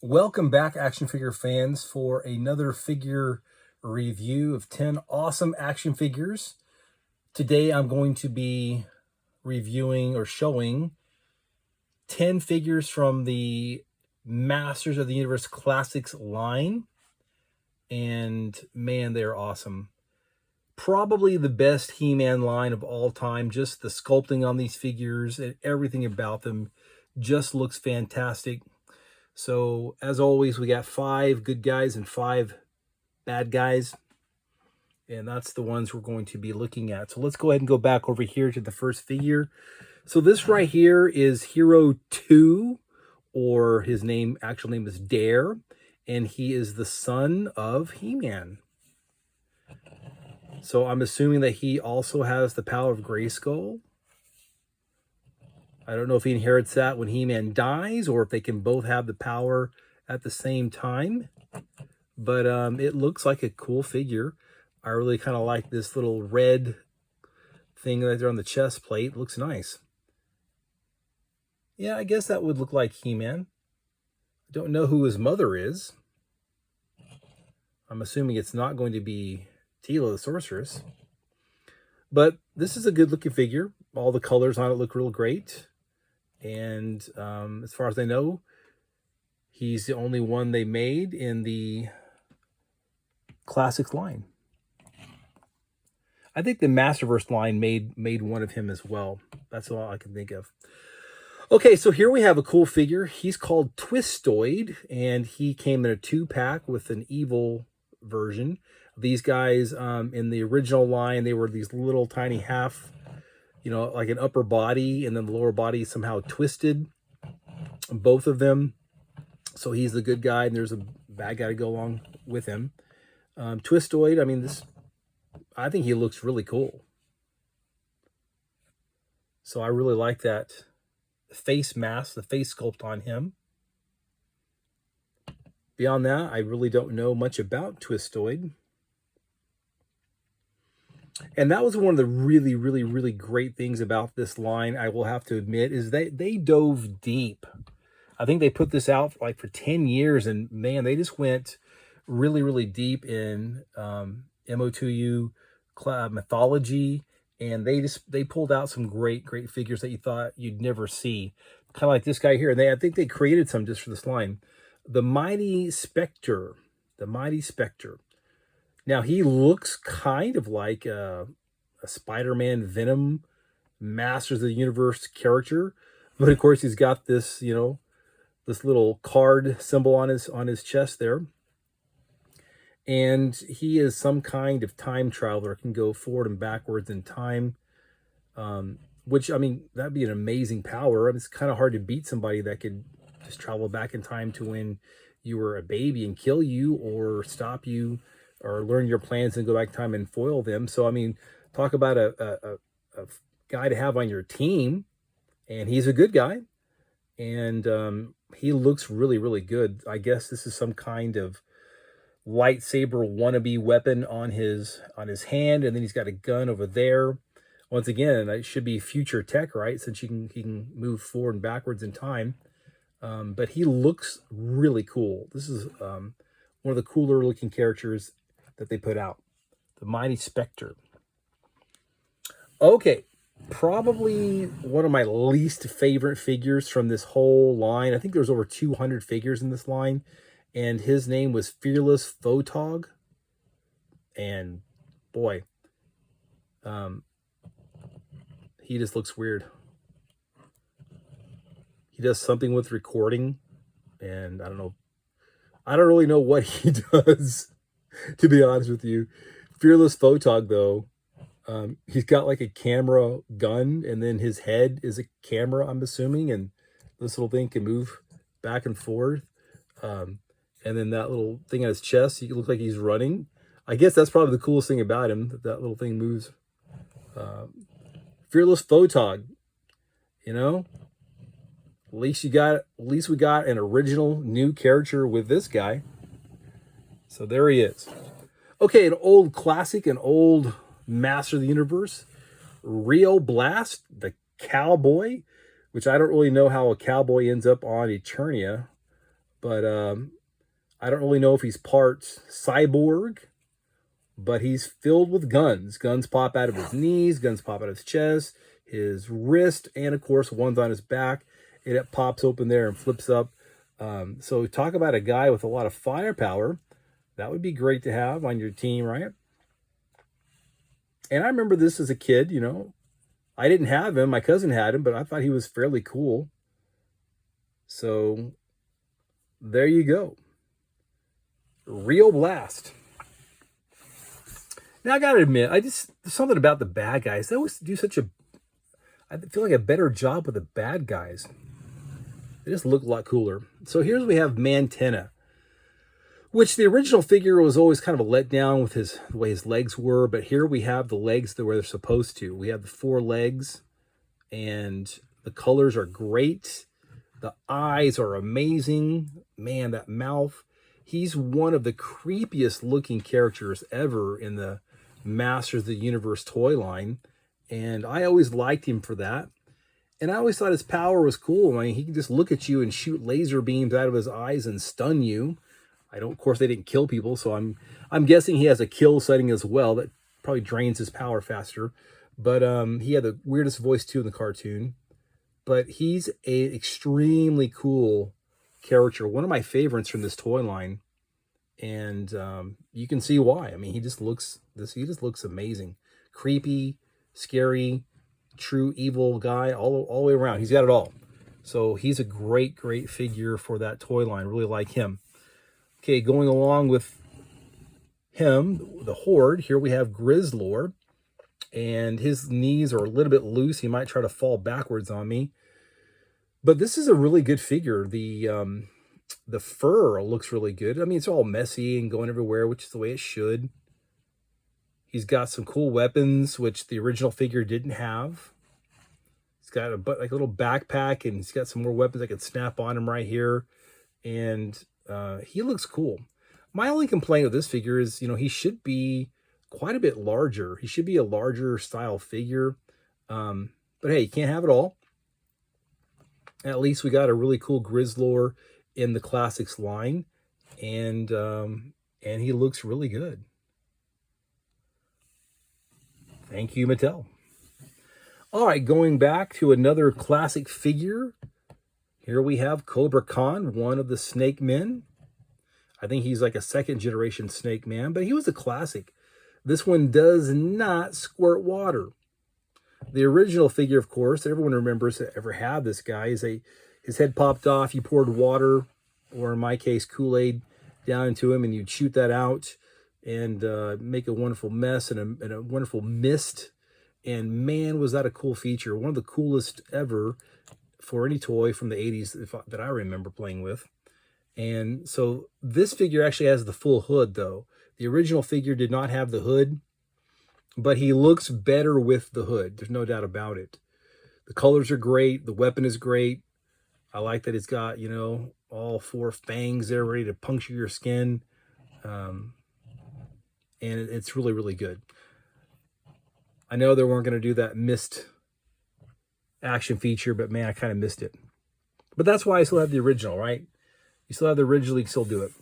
Welcome back, action figure fans, for another figure review of 10 awesome action figures. Today I'm going to be reviewing or showing 10 figures from the Masters of the Universe Classics line. And man, they're awesome. Probably the best He-Man line of all time. Just the sculpting on these figures and everything about them just looks fantastic. So, as always, we got 5 good guys and 5 bad guys. And that's the ones we're going to be looking at. So let's go ahead and go back over here to the first figure. So this right here is Hero 2, or his actual name is Dare. And he is the son of He-Man. So I'm assuming that he also has the power of Grayskull. I don't know if he inherits that when He-Man dies or if they can both have the power at the same time. But it looks like a cool figure. I really kind of like this little red thing right there on the chest plate. It looks nice. Yeah, I guess that would look like He-Man. I don't know who his mother is. I'm assuming it's not going to be Teela the Sorceress. But this is a good looking figure. All the colors on it look real great. And as far as I know, he's the only one they made in the Classics line. I think the Masterverse line made one of him as well. That's all I can think of. Okay, so here we have a cool figure. He's called Twistoid, and he came in a 2-pack with an evil version. These guys, in the original line, they were these little tiny half, like an upper body, and then the lower body somehow twisted, both of them. So he's the good guy, and there's a bad guy to go along with him. Twistoid, I think he looks really cool. So I really like that face mask, the face sculpt on him. Beyond that, I really don't know much about Twistoid. And that was one of the really, really, really great things about this line, I will have to admit, is they dove deep. I think they put this out for 10 years, and man, they just went really, really deep in MO2U mythology, and they pulled out some great figures that you thought you'd never see. Kind of like this guy here. And I think they created some just for this line. The Mighty Spectre. The Mighty Spectre. Now, he looks kind of like a Spider-Man Venom Masters of the Universe character. But, of course, he's got this, this little card symbol on his chest there. And he is some kind of time traveler, can go forward and backwards in time. Which, that'd be an amazing power. It's kind of hard to beat somebody that could just travel back in time to when you were a baby and kill you or stop you, or learn your plans and go back in time and foil them. So, talk about a guy to have on your team. And he's a good guy. And he looks really, really good. I guess this is some kind of lightsaber wannabe weapon on his hand. And then he's got a gun over there. Once again, it should be future tech, right? Since he can move forward and backwards in time. But he looks really cool. This is one of the cooler looking characters that they put out. The Mighty Spectre. Okay, probably one of my least favorite figures from this whole line. I think there's over 200 figures in this line. And his name was Fearless Photog. And boy, he just looks weird. He does something with recording, and I don't know. I don't really know what he does, to be honest with you. Fearless Photog, though, he's got like a camera gun, and then his head is a camera, I'm assuming, and this little thing can move back and forth. And then that little thing on his chest, he looks like he's running. I guess that's probably the coolest thing about him, that little thing moves. Fearless Photog, At least we got an original new character with this guy. So there he is. Okay, an old classic, an old Master of the Universe. Rio Blast, the cowboy, which I don't really know how a cowboy ends up on Eternia. But I don't really know if he's part cyborg, but he's filled with guns. Guns pop out of his knees, guns pop out of his chest, his wrist, and of course, one's on his back. And it pops open there and flips up. So talk about a guy with a lot of firepower. That would be great to have on your team, right? And I remember this as a kid, you know. I didn't have him. My cousin had him, but I thought he was fairly cool. So there you go. Real Blast. Now, I got to admit, there's something about the bad guys. They always do I feel like a better job with the bad guys. They just look a lot cooler. So here's we have Mantenna, which the original figure was always kind of a letdown with the way his legs were. But here we have the legs where they're supposed to. We have the 4 legs, and the colors are great. The eyes are amazing. Man, that mouth. He's one of the creepiest looking characters ever in the Masters of the Universe toy line. And I always liked him for that. And I always thought his power was cool. I mean, he can just look at you and shoot laser beams out of his eyes and stun you. Of course, they didn't kill people, so I'm guessing he has a kill setting as well that probably drains his power faster. But he had the weirdest voice too in the cartoon. But he's an extremely cool character, one of my favorites from this toy line, and you can see why. I mean, he just looks amazing, creepy, scary, true evil guy all the way around. He's got it all. So he's a great figure for that toy line. Really like him. Okay, going along with him, the Horde. Here we have Grizzlor, and his knees are a little bit loose. He might try to fall backwards on me. But this is a really good figure. The fur looks really good. I mean, it's all messy and going everywhere, which is the way it should. He's got some cool weapons, which the original figure didn't have. He's got a little backpack, and he's got some more weapons I can snap on him right here. And he looks cool. My only complaint with this figure is, you know, he should be quite a bit larger. He should be a larger style figure. But hey, you can't have it all. At least we got a really cool Grizzlor in the Classics line, and he looks really good. Thank you, Mattel. All right, going back to another classic figure. Here we have Cobra Khan, one of the Snake Men. I think he's like a 2nd generation Snake Man, but he was a classic. This one does not squirt water. The original figure, of course, everyone remembers that ever had this guy. His head popped off, you poured water, or in my case, Kool-Aid, down into him, and you'd shoot that out and make a wonderful mess and a wonderful mist. And man, was that a cool feature. One of the coolest ever for any toy from the 80s that I remember playing with. And so this figure actually has the full hood, though. The original figure did not have the hood, but he looks better with the hood. There's no doubt about it. The colors are great. The weapon is great. I like that it's got, you know, all 4 fangs there ready to puncture your skin. And it's really, really good. I know they weren't going to do that mist action feature, but man, I kind of missed it. But that's why I still have the original, right? You still have the original, you can still do it.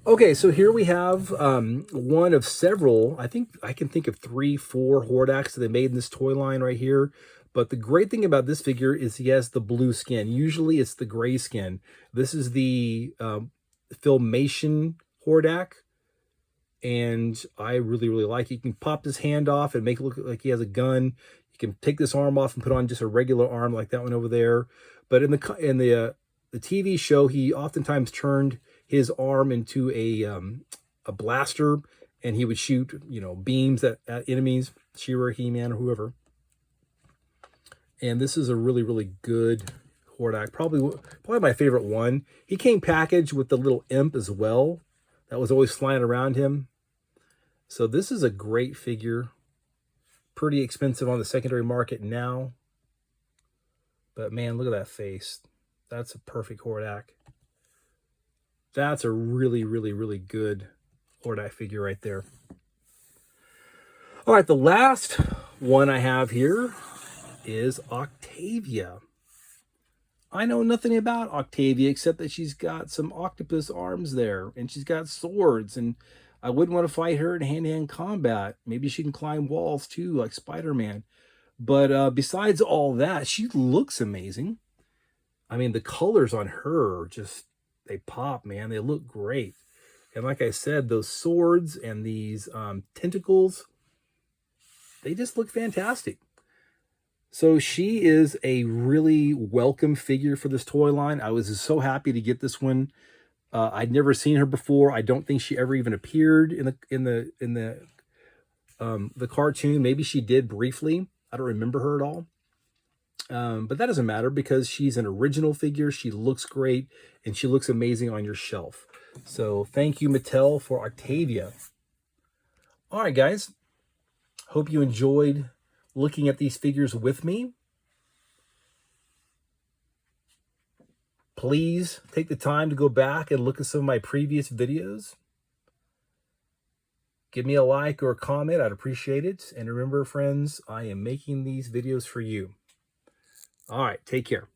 Okay, so here we have one of several. I think I can think of 3, 4 Hordaks that they made in this toy line right here. But the great thing about this figure is he has the blue skin. Usually it's the gray skin. This is the Filmation Hordak. And I really, really like it. You can pop this hand off and make it look like he has a gun. You can take this arm off and put on just a regular arm like that one over there. But in the TV show, he oftentimes turned his arm into a blaster, and he would shoot, you know, beams at enemies, She-Ra, He-Man, or whoever. And this is a really, really good Hordak. Probably my favorite one. He came packaged with the little imp as well. That was always flying around him. So this is a great figure. Pretty expensive on the secondary market now. But man, look at that face. That's a perfect Hordak. That's a really, really, really good Hordak figure right there. All right, the last one I have here is Octavia. I know nothing about Octavia except that she's got some octopus arms there, and she's got swords, and I wouldn't want to fight her in hand-to-hand combat. Maybe she can climb walls too, like Spider-Man. But besides all that, she looks amazing. I mean, the colors on her just, they pop, man. They look great. And like I said, those swords and these tentacles, they just look fantastic. So she is a really welcome figure for this toy line. I was so happy to get this one. I'd never seen her before. I don't think she ever even appeared in the cartoon. Maybe she did briefly. I don't remember her at all. But that doesn't matter because she's an original figure. She looks great and she looks amazing on your shelf. So thank you, Mattel, for Octavia. All right, guys. Hope you enjoyed looking at these figures with me. Please take the time to go back and look at some of my previous videos. Give me a like or a comment. I'd appreciate it. And remember, friends, I am making these videos for you. All right, take care.